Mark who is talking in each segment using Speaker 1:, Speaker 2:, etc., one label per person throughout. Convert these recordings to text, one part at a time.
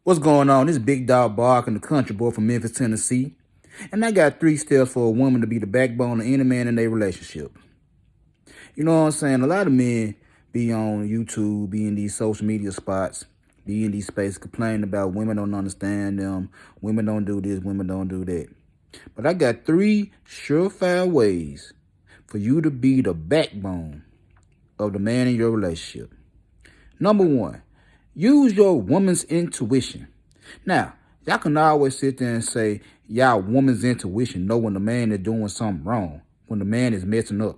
Speaker 1: What's going on? This is Big Dog Bark and the country boy from Memphis, Tennessee. And I got 3 steps for a woman to be the backbone of any man in their relationship. You know what I'm saying? A lot of men be on YouTube, be in these social media spots, be in these spaces complaining about women don't understand them, women don't do this, women don't do that. But I got 3 surefire ways for you to be the backbone of the man in your relationship. Number 1, use your woman's intuition. Now, y'all can always sit there and say, y'all woman's intuition know when the man is doing something wrong, when the man is messing up,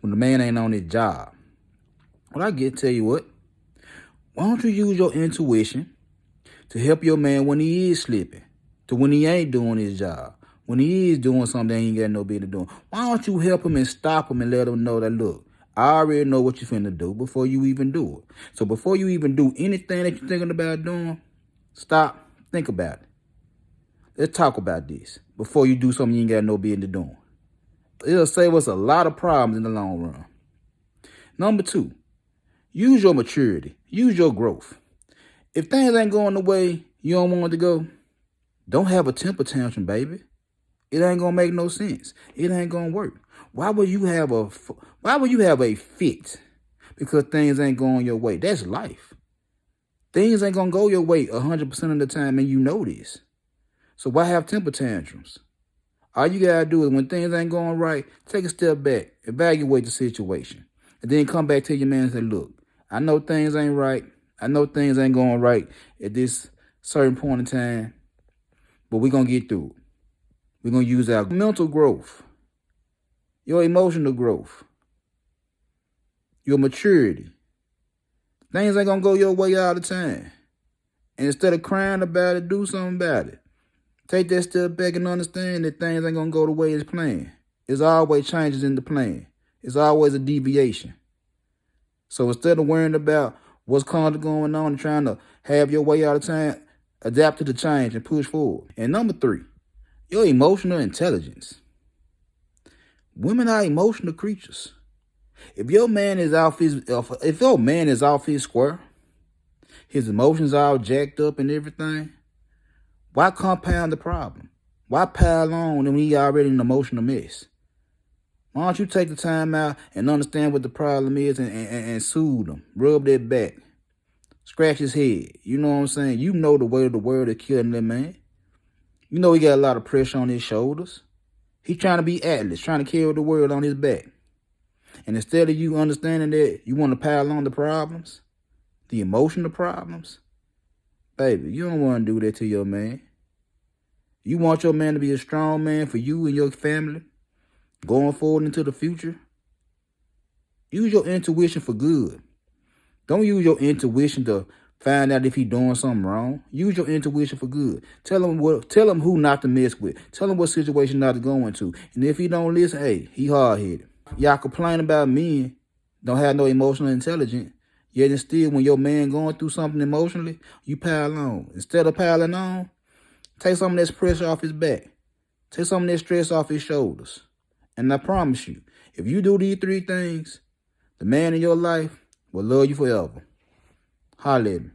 Speaker 1: when the man ain't on his job. Well, I get tell you what, why don't you use your intuition to help your man when he is slipping, to when he ain't doing his job, when he is doing something he ain't got no business doing. Why don't you help him and stop him and let him know that, look, I already know what you're finna do before you even do it. So before you even do anything that you're thinking about doing, stop, think about it. Let's talk about this before you do something you ain't got no business doing. It'll save us a lot of problems in the long run. Number 2, use your maturity. Use your growth. If things ain't going the way you don't want it to go, don't have a temper tantrum, baby. It ain't gonna make no sense. It ain't gonna work. Why would you have a fit because things ain't going your way? That's life. Things ain't gonna go your way 100% of the time, and you know this. So why have temper tantrums? All you gotta do is when things ain't going right, take a step back, evaluate the situation, and then come back to your man and say, look, I know things ain't right. I know things ain't going right at this certain point in time, but we're gonna get through it. We're gonna use our mental growth, your emotional growth, your maturity. Things ain't gonna go your way all the time. And instead of crying about it, do something about it. Take that step back and understand that things ain't gonna go the way it's planned. There's always changes in the plan. It's always a deviation. So instead of worrying about what's constantly going on and trying to have your way all the time, adapt to the change and push forward. And number 3, your emotional intelligence. Women are emotional creatures. If your man is off his square, his emotions all jacked up and everything, why compound the problem? Why pile on when he already an emotional mess? Why don't you take the time out and understand what the problem is and soothe him, rub that back, scratch his head? You know what I'm saying? You know the weight of the world is killing that man. You know he got a lot of pressure on his shoulders. He's trying to be Atlas, trying to carry the world on his back. And instead of you understanding that, you want to pile on the problems, the emotional problems. Baby, you don't want to do that to your man. You want your man to be a strong man for you and your family going forward into the future. Use your intuition for good. Don't use your intuition to find out if he's doing something wrong. Use your intuition for good. Tell him who not to mess with. Tell him what situation not to go into. And if he don't listen, hey, he hard-headed. Y'all complain about men don't have no emotional intelligence. Yet and still, when your man going through something emotionally, you pile on. Instead of piling on, take some of that pressure off his back. Take some of that stress off his shoulders. And I promise you, if you do these 3 things, the man in your life will love you forever. Holla at me.